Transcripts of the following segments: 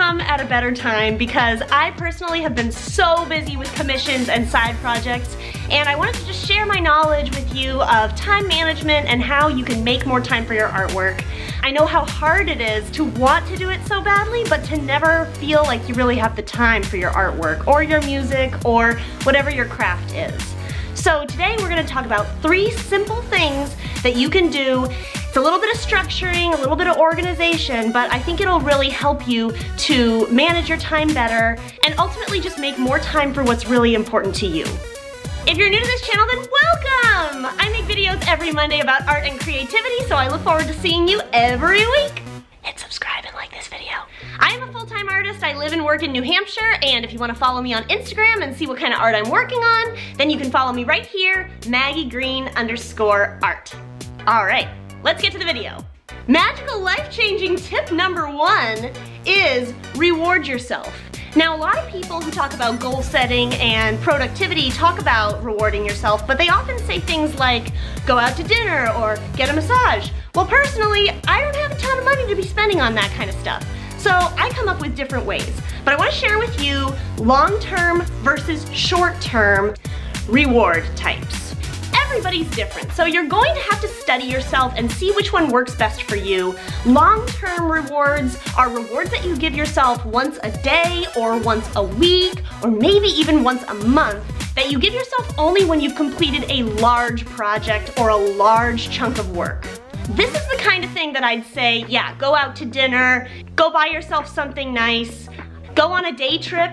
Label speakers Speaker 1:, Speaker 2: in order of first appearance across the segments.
Speaker 1: come at a better time because I personally have been so busy with commissions and side projects, and I wanted to just share my knowledge with you of time management and how you can make more time for your artwork. I know how hard it is to want to do it so badly, but to never feel like you really have the time for your artwork or your music or whatever your craft is. So today we're going to talk about 3 simple things that you can do. It's a little bit of structuring, a little bit of organization, but I think it'll really help you to manage your time better and ultimately just make more time for what's really important to you. If you're new to this channel, then welcome! I make videos every Monday about art and creativity, so I look forward to seeing you every week. Hit subscribe and like this video. I am a full-time artist. I live and work in New Hampshire, and if you want to follow me on Instagram and see what kind of art I'm working on, then you can follow me right here, MaggieGreen_art. All right, let's get to the video. Magical life-changing tip number 1 is reward yourself. Now, a lot of people who talk about goal setting and productivity talk about rewarding yourself, but they often say things like, go out to dinner or get a massage. Well, personally, I don't have a ton of money to be spending on that kind of stuff. So I come up with different ways. But I want to share with you long-term versus short-term reward types. Everybody's different, so you're going to have to study yourself and see which one works best for you. Long-term rewards are rewards that you give yourself once a day or once a week or maybe even once a month that you give yourself only when you've completed a large project or a large chunk of work. This is the kind of thing that I'd say, yeah, go out to dinner, go buy yourself something nice, go on a day trip.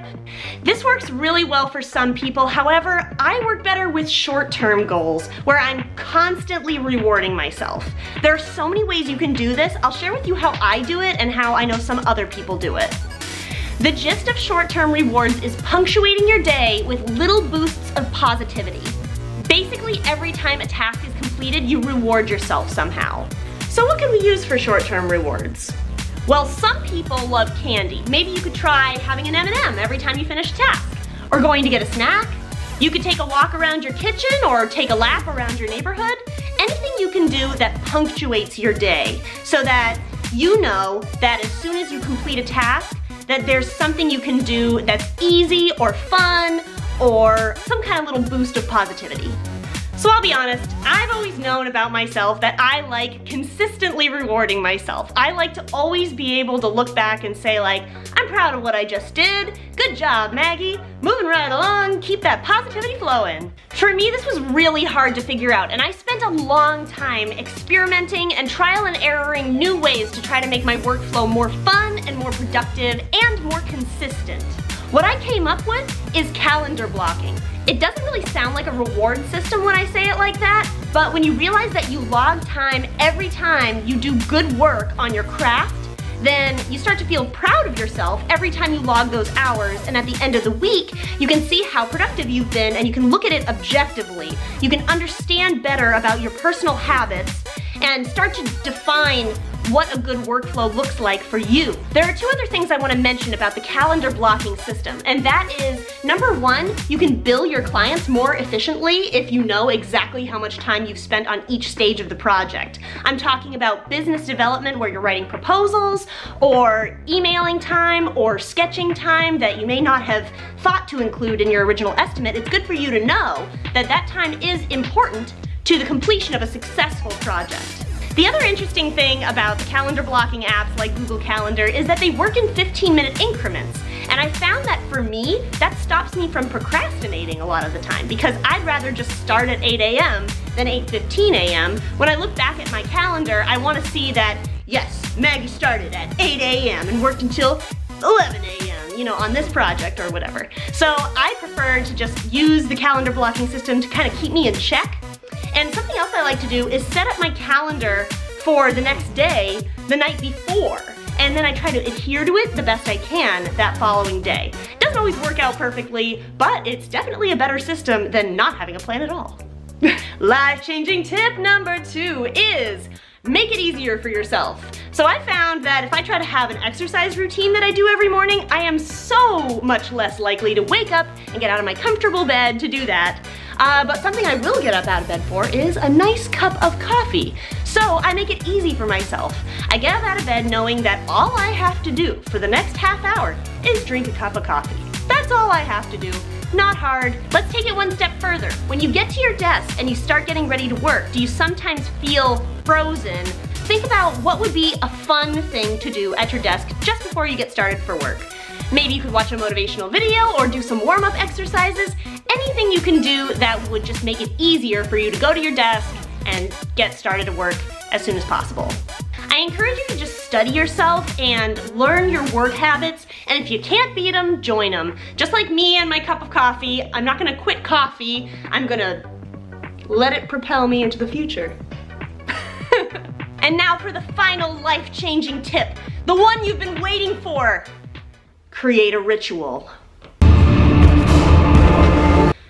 Speaker 1: This works really well for some people. However, I work better with short-term goals where I'm constantly rewarding myself. There are so many ways you can do this. I'll share with you how I do it and how I know some other people do it. The gist of short-term rewards is punctuating your day with little boosts of positivity. Basically, every time a task is completed, you reward yourself somehow. So what can we use for short-term rewards? Well, some people love candy. Maybe you could try having an M&M every time you finish a task, or going to get a snack. You could take a walk around your kitchen or take a lap around your neighborhood. Anything you can do that punctuates your day so that you know that as soon as you complete a task, that there's something you can do that's easy or fun or some kind of little boost of positivity. So I'll be honest, I've always known about myself that I like consistently rewarding myself. I like to always be able to look back and say like, I'm proud of what I just did. Good job, Maggie. Moving right along, keep that positivity flowing. For me, this was really hard to figure out, and I spent a long time experimenting and trial and erroring new ways to try to make my workflow more fun and more productive and more consistent. What I came up with is calendar blocking. It doesn't really sound like a reward system when I say it like that, but when you realize that you log time every time you do good work on your craft, then you start to feel proud of yourself every time you log those hours, and at the end of the week, you can see how productive you've been and you can look at it objectively. You can understand better about your personal habits and start to define what a good workflow looks like for you. There are 2 other things I want to mention about the calendar blocking system, and that is, number 1, you can bill your clients more efficiently if you know exactly how much time you've spent on each stage of the project. I'm talking about business development where you're writing proposals, or emailing time, or sketching time that you may not have thought to include in your original estimate. It's good for you to know that that time is important to the completion of a successful project. The other interesting thing about the calendar blocking apps like Google Calendar is that they work in 15-minute increments. And I found that for me, that stops me from procrastinating a lot of the time because I'd rather just start at 8 a.m. than 8:15 a.m. When I look back at my calendar, I want to see that, yes, Maggie started at 8 a.m. and worked until 11 a.m., you know, on this project or whatever. So I prefer to just use the calendar blocking system to kind of keep me in check. And something else I like to do is set up my calendar for the next day the night before. And then I try to adhere to it the best I can that following day. It doesn't always work out perfectly, but it's definitely a better system than not having a plan at all. Life-changing tip number 2 is make it easier for yourself. So I found that if I try to have an exercise routine that I do every morning, I am so much less likely to wake up and get out of my comfortable bed to do that. But something I will get up out of bed for is a nice cup of coffee. So I make it easy for myself. I get up out of bed knowing that all I have to do for the next half hour is drink a cup of coffee. That's all I have to do. Not hard. Let's take it one step further. When you get to your desk and you start getting ready to work, do you sometimes feel frozen? Think about what would be a fun thing to do at your desk just before you get started for work. Maybe you could watch a motivational video or do some warm-up exercises. Anything you can do that would just make it easier for you to go to your desk and get started at work as soon as possible. I encourage you to just study yourself and learn your work habits, and if you can't beat them, join them. Just like me and my cup of coffee, I'm not gonna quit coffee, I'm gonna let it propel me into the future. And now for the final life-changing tip, the one you've been waiting for. Create a ritual. No,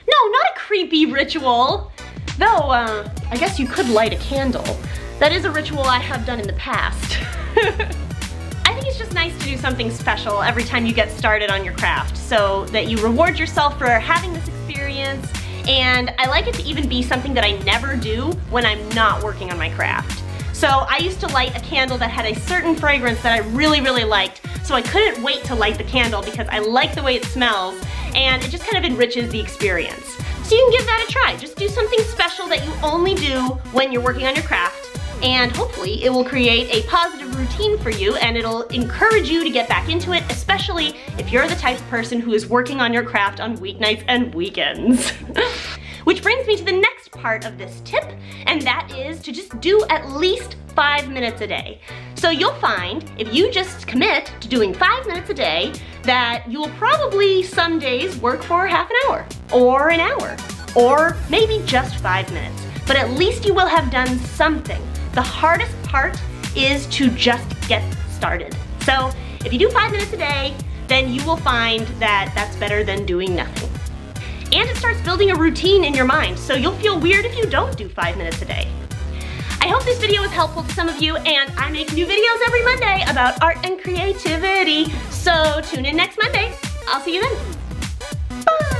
Speaker 1: not a creepy ritual. Though, I guess you could light a candle. That is a ritual I have done in the past. I think it's just nice to do something special every time you get started on your craft so that you reward yourself for having this experience, and I like it to even be something that I never do when I'm not working on my craft. So I used to light a candle that had a certain fragrance that I really, really liked, so I couldn't wait to light the candle because I like the way it smells and it just kind of enriches the experience. So you can give that a try. Just do something special that you only do when you're working on your craft, and hopefully it will create a positive routine for you and it'll encourage you to get back into it, especially if you're the type of person who is working on your craft on weeknights and weekends. Which brings me to the next part of this tip, and that is to just do at least 5 minutes a day. So you'll find if you just commit to doing 5 minutes a day that you'll probably some days work for half an hour or an hour or maybe just 5 minutes, but at least you will have done something. The hardest part is to just get started. So if you do 5 minutes a day, then you will find that that's better than doing nothing. And it starts building a routine in your mind, so you'll feel weird if you don't do 5 minutes a day. I hope this video was helpful to some of you, and I make new videos every Monday about art and creativity, so tune in next Monday. I'll see you then. Bye!